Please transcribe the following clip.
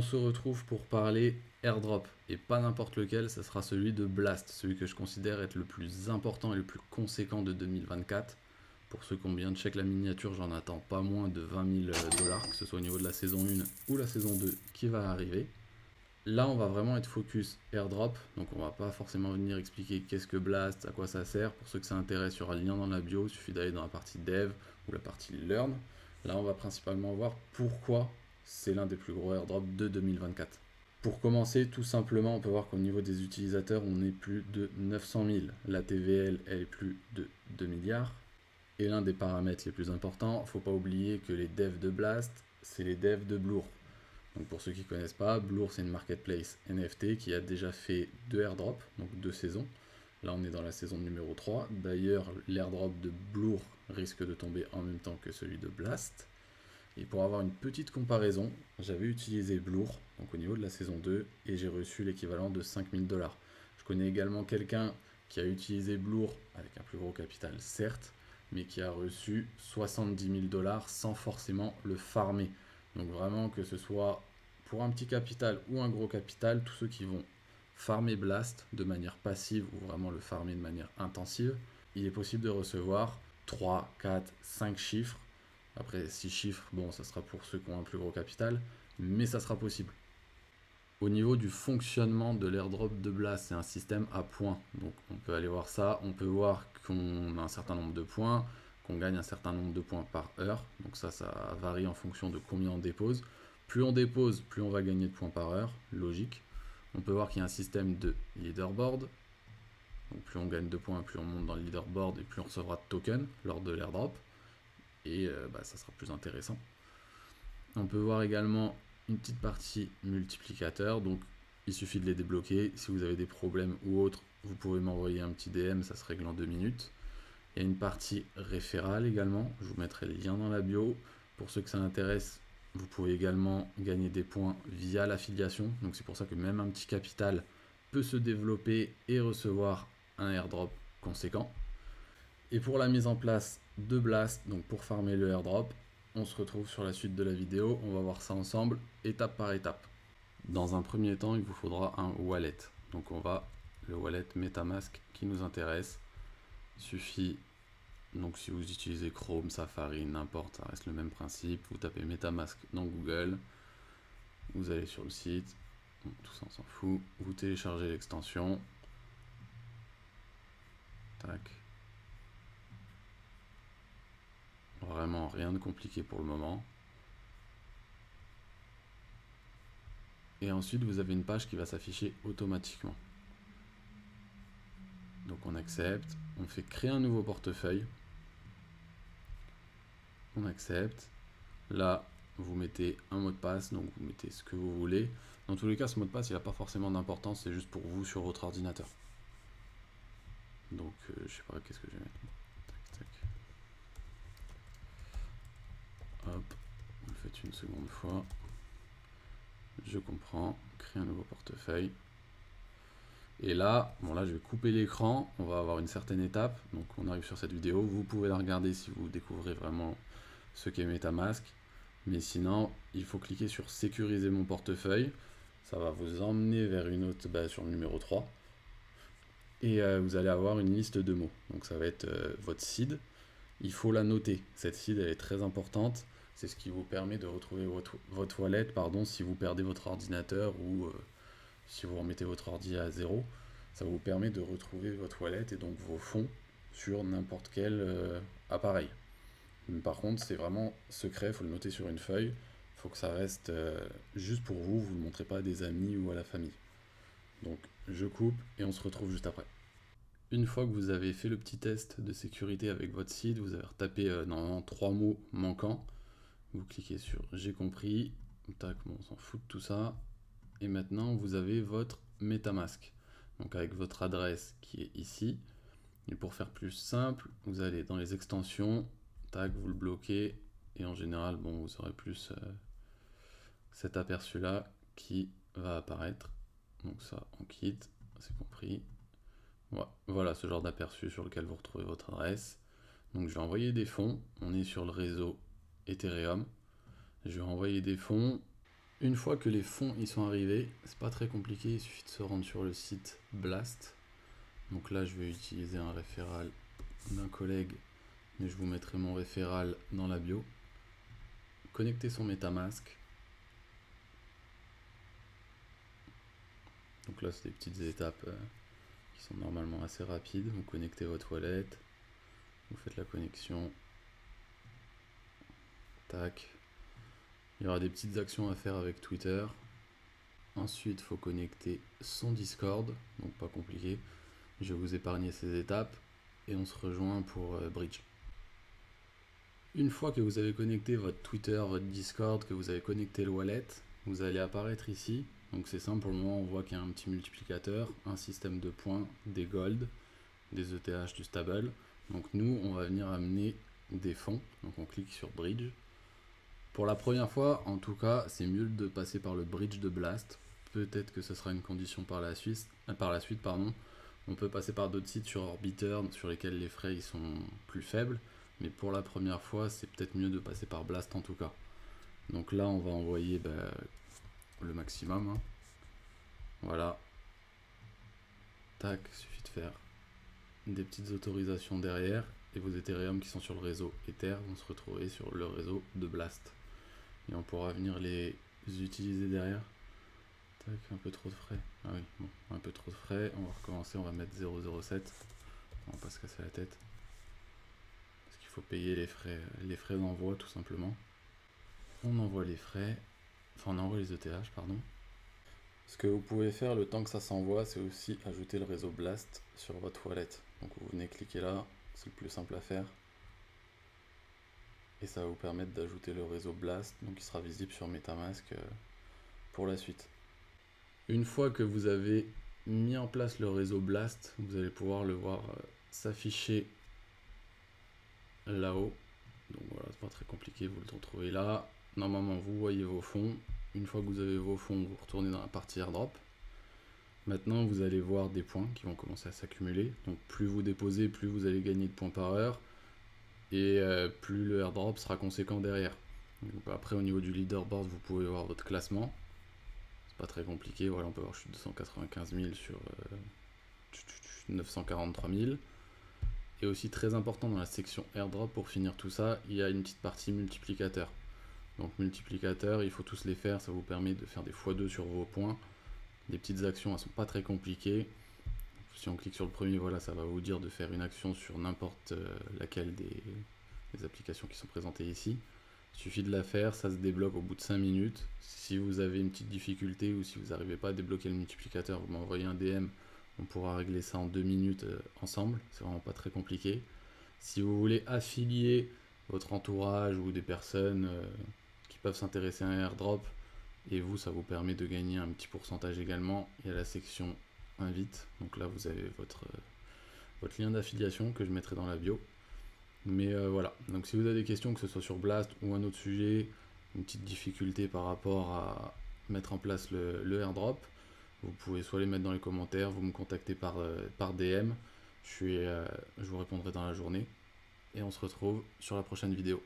se retrouve pour parler airdrop, et pas n'importe lequel, ça sera celui de Blast, celui que je considère être le plus important et le plus conséquent de 2024. Pour ceux qui ont bien check la miniature, j'en attends pas moins de 20 000 $, que ce soit au niveau de la saison 1 ou la saison 2 qui va arriver. Là, on va vraiment être focus airdrop, donc on va pas forcément venir expliquer qu'est-ce que Blast, à quoi ça sert. Pour ceux que ça intéresse, il y aura le lien dans la bio, il suffit d'aller dans la partie dev ou la partie learn. Là, on va principalement voir pourquoi c'est l'un des plus gros airdrops de 2024. Pour commencer, tout simplement, on peut voir qu'au niveau des utilisateurs, on est plus de 900 000. La TVL, elle est plus de 2 milliards. Et l'un des paramètres les plus importants, il ne faut pas oublier que les devs de Blast, c'est les devs de Blur. Donc pour ceux qui ne connaissent pas, Blur c'est une marketplace NFT qui a déjà fait 2 airdrops, donc 2 saisons. Là on est dans la saison numéro 3. D'ailleurs l'airdrop de Blur risque de tomber en même temps que celui de Blast. Et pour avoir une petite comparaison, j'avais utilisé Blur, donc au niveau de la saison 2, et j'ai reçu l'équivalent de 5 000 $. Je connais également quelqu'un qui a utilisé Blur avec un plus gros capital, certes, mais qui a reçu 70 000 $ sans forcément le farmer. Donc vraiment que ce soit pour un petit capital ou un gros capital, tous ceux qui vont farmer Blast de manière passive ou vraiment le farmer de manière intensive, il est possible de recevoir 3, 4, 5 chiffres. Après 6 chiffres, bon ça sera pour ceux qui ont un plus gros capital, mais ça sera possible. Au niveau du fonctionnement de l'airdrop de Blast, c'est un système à points. Donc on peut aller voir ça, on peut voir qu'on a un certain nombre de points, qu'on gagne un certain nombre de points par heure. Donc ça varie en fonction de combien on dépose. Plus on dépose, plus on va gagner de points par heure, logique. On peut voir qu'il y a un système de leaderboard. Donc plus on gagne de points, plus on monte dans le leaderboard et plus on recevra de tokens lors de l'airdrop. Et ça sera plus intéressant. On peut voir également une petite partie multiplicateur, donc il suffit de les débloquer. Si vous avez des problèmes ou autres, vous pouvez m'envoyer un petit DM, ça se règle en 2 minutes. Il y a une partie référale également, je vous mettrai les liens dans la bio. Pour ceux que ça intéresse, vous pouvez également gagner des points via l'affiliation, donc c'est pour ça que même un petit capital peut se développer et recevoir un airdrop conséquent. Et pour la mise en place de Blast, donc pour farmer le airdrop, on se retrouve sur la suite de la vidéo, on va voir ça ensemble, étape par étape. Dans un premier temps, il vous faudra un wallet. Donc on va, le wallet MetaMask qui nous intéresse. Il suffit, donc si vous utilisez Chrome, Safari, n'importe, ça reste le même principe. Vous tapez MetaMask dans Google, vous allez sur le site, tout ça on s'en fout. Vous téléchargez l'extension. Tac. Vraiment rien de compliqué pour le moment. Et ensuite, vous avez une page qui va s'afficher automatiquement. Donc on accepte, on fait créer un nouveau portefeuille. On accepte. Là, vous mettez un mot de passe, donc vous mettez ce que vous voulez. Dans tous les cas, ce mot de passe, il n'a pas forcément d'importance, c'est juste pour vous sur votre ordinateur. Donc, je sais pas, qu'est-ce que je vais mettre. Tac, tac. Hop, vous le faites une seconde fois. Je comprends, créer un nouveau portefeuille. Et là, bon là je vais couper l'écran, on va avoir une certaine étape, donc on arrive sur cette vidéo, vous pouvez la regarder si vous découvrez vraiment ce qu'est MetaMask, mais sinon il faut cliquer sur sécuriser mon portefeuille, ça va vous emmener vers une autre, sur le numéro 3, et vous allez avoir une liste de mots, donc ça va être votre seed, il faut la noter, cette seed elle est très importante, c'est ce qui vous permet de retrouver votre wallet, si vous perdez votre ordinateur ou si vous remettez votre ordi à 0, ça vous permet de retrouver votre wallet et donc vos fonds sur n'importe quel appareil. Mais par contre, c'est vraiment secret, il faut le noter sur une feuille, il faut que ça reste juste pour vous, vous ne le montrez pas à des amis ou à la famille. Donc je coupe et on se retrouve juste après. Une fois que vous avez fait le petit test de sécurité avec votre site, vous avez retapé normalement 3 mots manquants. Vous cliquez sur j'ai compris, tac, bon, on s'en fout de tout ça. Et maintenant vous avez votre MetaMask, donc avec votre adresse qui est ici. Et pour faire plus simple, vous allez dans les extensions, tac, vous le bloquez, et en général, bon, vous aurez plus cet aperçu là qui va apparaître. Donc ça, on quitte, c'est compris. Voilà ce genre d'aperçu sur lequel vous retrouvez votre adresse. Donc je vais envoyer des fonds, on est sur le réseau Ethereum. Je vais envoyer des fonds. Une fois que les fonds y sont arrivés, c'est pas très compliqué, il suffit de se rendre sur le site Blast. Donc là, je vais utiliser un référal d'un collègue, mais je vous mettrai mon référal dans la bio. Connecter son MetaMask. Donc là, c'est des petites étapes qui sont normalement assez rapides. Vous connectez votre wallet, vous faites la connexion. Tac. Il y aura des petites actions à faire avec Twitter. Ensuite, il faut connecter son Discord, donc pas compliqué. Je vais vous épargner ces étapes et on se rejoint pour Bridge. Une fois que vous avez connecté votre Twitter, votre Discord, que vous avez connecté le wallet, vous allez apparaître ici. Donc c'est simple, pour le moment on voit qu'il y a un petit multiplicateur, un système de points, des gold, des ETH, du stable. Donc nous, on va venir amener des fonds. Donc on clique sur Bridge. Pour la première fois, en tout cas, c'est mieux de passer par le bridge de Blast. Peut-être que ce sera une condition par la suite. On peut passer par d'autres sites sur Orbiter sur lesquels les frais ils sont plus faibles. Mais pour la première fois, c'est peut-être mieux de passer par Blast en tout cas. Donc là, on va envoyer le maximum. Hein. Voilà. Tac, il suffit de faire des petites autorisations derrière. Et vos Ethereum qui sont sur le réseau Ether vont se retrouver sur le réseau de Blast. Et on pourra venir les utiliser derrière. Tac, un peu trop de frais. Ah oui, bon, un peu trop de frais. On va recommencer, on va mettre 0,07. On va pas se casser la tête. Parce qu'il faut payer les frais d'envoi tout simplement. On envoie les frais. Enfin, on envoie les ETH, pardon. Ce que vous pouvez faire le temps que ça s'envoie, c'est aussi ajouter le réseau Blast sur votre wallet. Donc vous venez cliquer là, c'est le plus simple à faire. Et ça va vous permettre d'ajouter le réseau Blast, donc il sera visible sur MetaMask pour la suite. Une fois que vous avez mis en place le réseau Blast, vous allez pouvoir le voir s'afficher là-haut. Donc voilà, c'est pas très compliqué, vous le retrouvez là. Normalement, vous voyez vos fonds. Une fois que vous avez vos fonds, vous retournez dans la partie airdrop. Maintenant, vous allez voir des points qui vont commencer à s'accumuler. Donc plus vous déposez, plus vous allez gagner de points par heure. Et plus le airdrop sera conséquent derrière. Donc après, au niveau du leaderboard, vous pouvez voir votre classement. C'est pas très compliqué. Voilà, on peut voir je suis 295 000 sur 943 000. Et aussi très important dans la section airdrop, pour finir tout ça, il y a une petite partie multiplicateur. Donc multiplicateur, il faut tous les faire, ça vous permet de faire des x2 sur vos points. Les petites actions, elles sont pas très compliquées. Si on clique sur le premier, voilà, ça va vous dire de faire une action sur n'importe laquelle des applications qui sont présentées ici. Il suffit de la faire, ça se débloque au bout de 5 minutes. Si vous avez une petite difficulté ou si vous n'arrivez pas à débloquer le multiplicateur, vous m'envoyez un DM, on pourra régler ça en 2 minutes ensemble. C'est vraiment pas très compliqué. Si vous voulez affilier votre entourage ou des personnes qui peuvent s'intéresser à un airdrop, et vous, ça vous permet de gagner un petit pourcentage également, il y a la section invite. Donc là, vous avez votre lien d'affiliation que je mettrai dans la bio. Mais voilà, donc si vous avez des questions, que ce soit sur Blast ou un autre sujet, une petite difficulté par rapport à mettre en place le airdrop, vous pouvez soit les mettre dans les commentaires, vous me contactez par DM, je vous répondrai dans la journée. Et on se retrouve sur la prochaine vidéo.